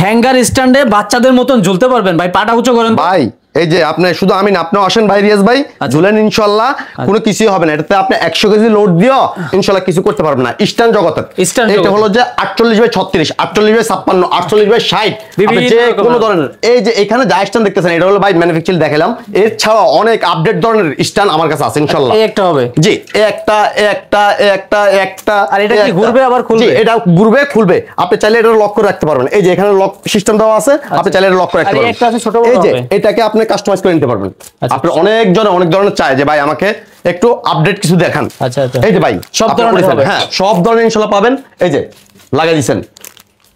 Hanger স্ট্যান্ডে বাচ্চাদের মতন ঝুলতে পারবেন ভাই, পাটা উঁচু করেন ভাই। এই যে আপনি শুধু আমি না, আপনিও আসেন ভাই, রিয়াজ ভাই, ঝুলেন, ইনশাআল্লাহ কোনো কিছুই হবে না। এটাতে আপনি 100 কেজি লোড দিও ইনশাআল্লাহ কিছু করতে পারবেন না। স্ট্যান্ড জগতের এটা হলো যে 48 বাই 36, 48 বাই 56, 48 বাই 60, আপনি যে কোনো ধরনের এই যে এখানে যা স্ট্যান্ড দেখতেছেন এটা হলো ভাই ম্যানুফ্যাকচার দেখালাম। এর ছাড়া অনেক আপডেট ধরনের স্ট্যান্ড আমার কাছে আছে ইনশাআল্লাহ। এই একটা হবে জি, একটা আর এটা কি ঘুরবে আবার খুলবে? এটা ঘুরবে খুলবে, আপনি চাইলে এটা লক করে রাখতে পারবেন। এই যে এখানে লক সিস্টেম দেওয়া আছে, আপনি চাইলে এটা লক করে রাখতে পারবেন। একটা আছে ছোট বড় এই যে হবে, এটাকে আপনি কাস্টমাইজ করে নিতে পারবেন। আপনি অনেক ধরনের চাই যে ভাই আমাকে একটু আপডেট কিছু দেখান। আচ্ছা আচ্ছা, এই যে ভাই সব ধরনের হবে, হ্যাঁ সব ধরনের ইনশাআল্লাহ পাবেন। এই যে লাগাই দিবেন,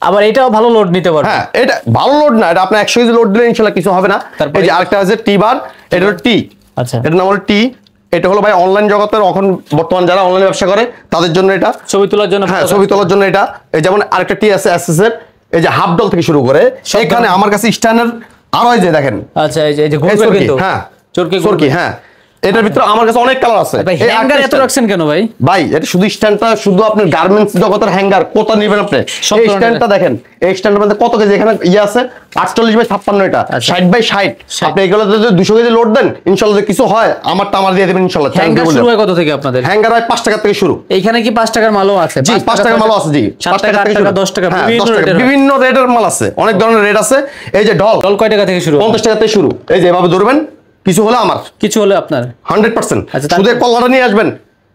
আবার এটাও ভালো লোড নিতে পারবে। হ্যাঁ এটা ভালো লোড না, এটা আপনি 100 কেজি লোড দিলে ইনশাআল্লাহ কিছু হবে না। এই যে আরেকটা আছে টি বার, এটা হলো টি, আচ্ছা এটার নাম হলো টি। এটা হলো ভাই অনলাইন জগতের এখন বর্তমান যারা অনলাইন ব্যবসা করে তাদের জন্য এটা, ছবি তোলার জন্য। হ্যাঁ ছবি তোলার জন্য এটা। এই যেমন আরেকটা টি আছে এসএস এর, এই যে হাফ ডল থেকে শুরু করে এখানে আমার কাছে স্ট্যান্ডার্ড আরো এই যে দেখেন। আচ্ছা এই যে ঘুরবে কিন্তু, হ্যাঁ চরকি, হ্যাঁ এটার ভিতরে আমার কাছে অনেক কালার আছে। এই হ্যাঙ্গার এত রাখছেন কেন ভাই? ভাই এটা শুধু স্ট্যান্ডটা, শুধু আপনার গার্মেন্টস জগতের হ্যাঙ্গার কত নেবেন আপনি? এই স্ট্যান্ডটা দেখেন, এই স্ট্যান্ডের মধ্যে কত কেজি এখানে আছে 48 বাই 56, এটা 60 বাই 60। আপনি এগুলো যদি 200 কেজি লোড দেন ইনশাআল্লাহ যদি কিছু হয় আমারটা আমার দিয়ে দিবেন ইনশাআল্লাহ। হ্যাঙ্গার শুরু হয় কত থেকে আপনাদের? হ্যাঙ্গার হয় 5 টাকা থেকে শুরু। এইখানে কি 5 টাকার মালও আছে? জি 5 টাকার মালও আছে, জি 7 টাকা, 8 টাকা, 10 টাকা, বিভিন্ন রেটের মাল আছে, অনেক ধরনের রেট আছে। এই যে ডল কয় টাকা থেকে শুরু? 50 টাকা থেকে শুরু। এই যে এভাবে ধরবেন, কিছু হলে আমার, কিছু হলে আপনার 100%। শুধু কলাটা নিয়ে আসবেন,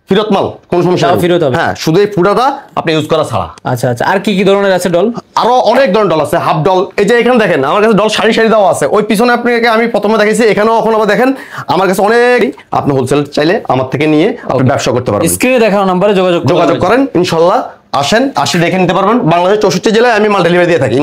ফেরত মাল, কোন সমস্যা নেই, ফেরত হবে। হ্যাঁ শুধু এই ফুটাটা আপনি ইউজ করা ছাড়া। আচ্ছা আচ্ছা, আর কি কি ধরনের আছে ডল? আরো অনেক ধরনের ডল আছে, হাফ ডল। এই যে এখানে দেখেন আমার কাছে ডল সারি সারি দেওয়া আছে। ওই পিছনে আপনাকে আমি প্রথমে দেখাইছি, এখানেও এখন আবার দেখেন আমার কাছে অনেক। আপনি হোলসেল চাইলে আমার থেকে নিয়ে আপনি ব্যবসা করতে পারবেন। স্ক্রিনে দেখানো নম্বরে যোগাযোগ করেন ইনশাআল্লাহ। আসেন, আসি দেখে নিতে পারবেন। বাংলাদেশ 64 জেলায় আমি মাল ডেলিভারি দিয়ে থাকি।